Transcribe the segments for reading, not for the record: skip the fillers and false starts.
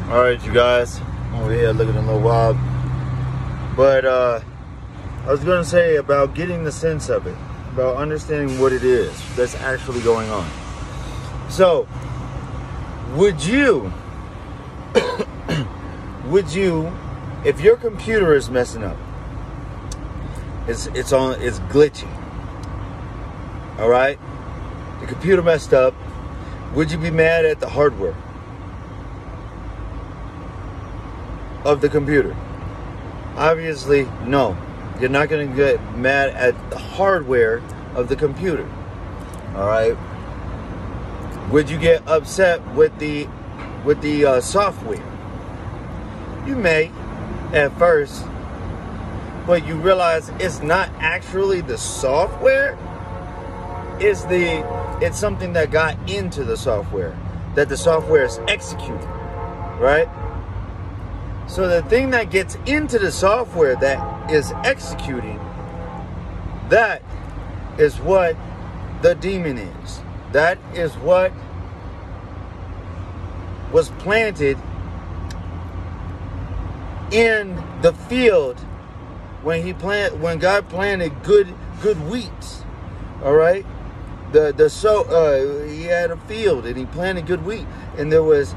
All right, you guys, over here looking a little wild, but I was going to say about getting the sense of it, about understanding what it is that's actually going on. So, would you, if your computer is messing up, it's glitchy, all right, the computer messed up, would you be mad at the hardware of the computer? Obviously, no. You're not going to get mad at the hardware of the computer. All right. Would you get upset with the software? You may at first, but you realize it's not actually the software. It's something that got into the software, that the software is executing, right? So the thing that gets into the software that is executing, that is what the demon is. That is what was planted in the field when God planted good wheat. All right, he had a field and he planted good wheat, and there was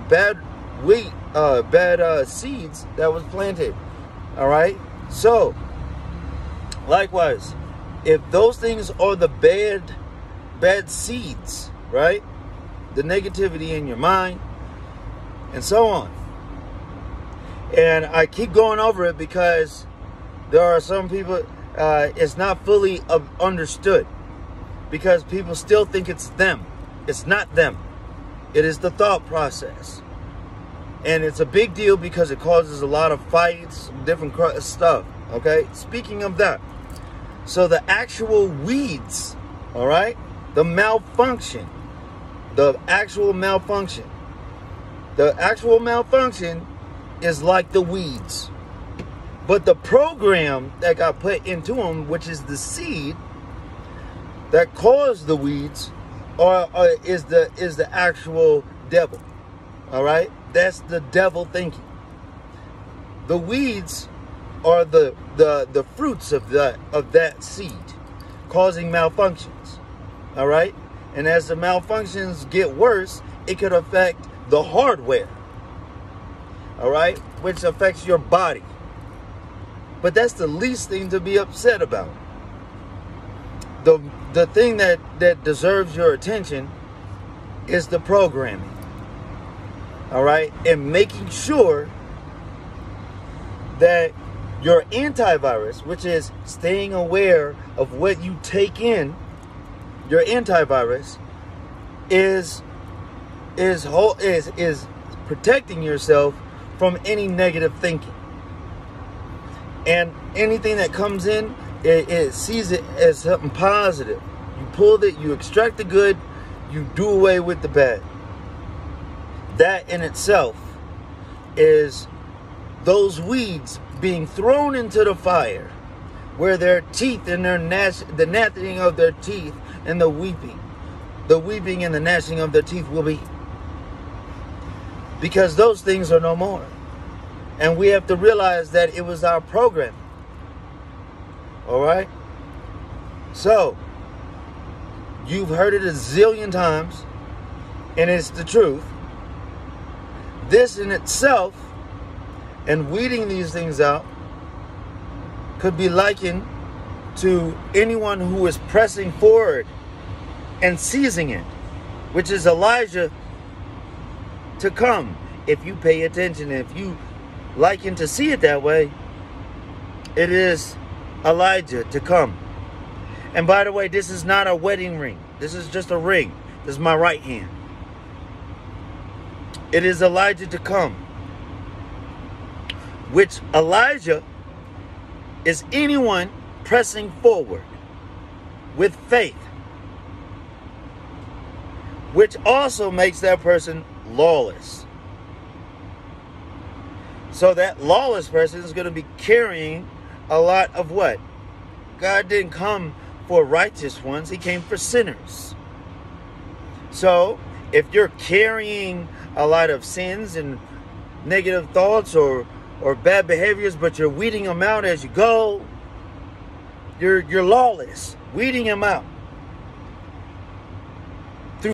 bad wheat. Bad seeds that was planted. All right. So, likewise, if those things are the bad seeds, right? The negativity in your mind, and so on. And I keep going over it because there are some people. It's not fully understood because people still think it's them. It's not them. It is the thought process. And it's a big deal because it causes a lot of fights, different stuff, okay? Speaking of that, so the actual weeds, all right? The actual malfunction is like the weeds. But the program that got put into them, which is the seed that caused the weeds, is the actual devil, all right? That's the devil thinking. The weeds are the fruits of that seed, causing malfunctions. All right, and as the malfunctions get worse, it could affect the hardware. All right, which affects your body. But that's the least thing to be upset about. The thing that deserves your attention is the programming. All right, and making sure that your antivirus, which is staying aware of what you take in, your antivirus is protecting yourself from any negative thinking. And anything that comes in, it sees it as something positive. You pull it, you extract the good, you do away with the bad. That in itself is those weeds being thrown into the fire, where their teeth and the gnashing of their teeth and the weeping and the gnashing of their teeth will be. Because those things are no more. And we have to realize that it was our program. All right? So, you've heard it a zillion times, and it's the truth. This in itself, and weeding these things out, could be likened to anyone who is pressing forward and seizing it, which is Elijah to come. If you pay attention, if you liken to see it that way, it is Elijah to come. And by the way, this is not a wedding ring. This is just a ring. This is my right hand. It is Elijah to come, which Elijah is anyone pressing forward with faith, which also makes that person lawless. So that lawless person is going to be carrying a lot of what? God didn't come for righteous ones. He came for sinners. So if you're carrying a lot of sins and negative thoughts or bad behaviors, but you're weeding them out as you go. You're lawless, weeding them out.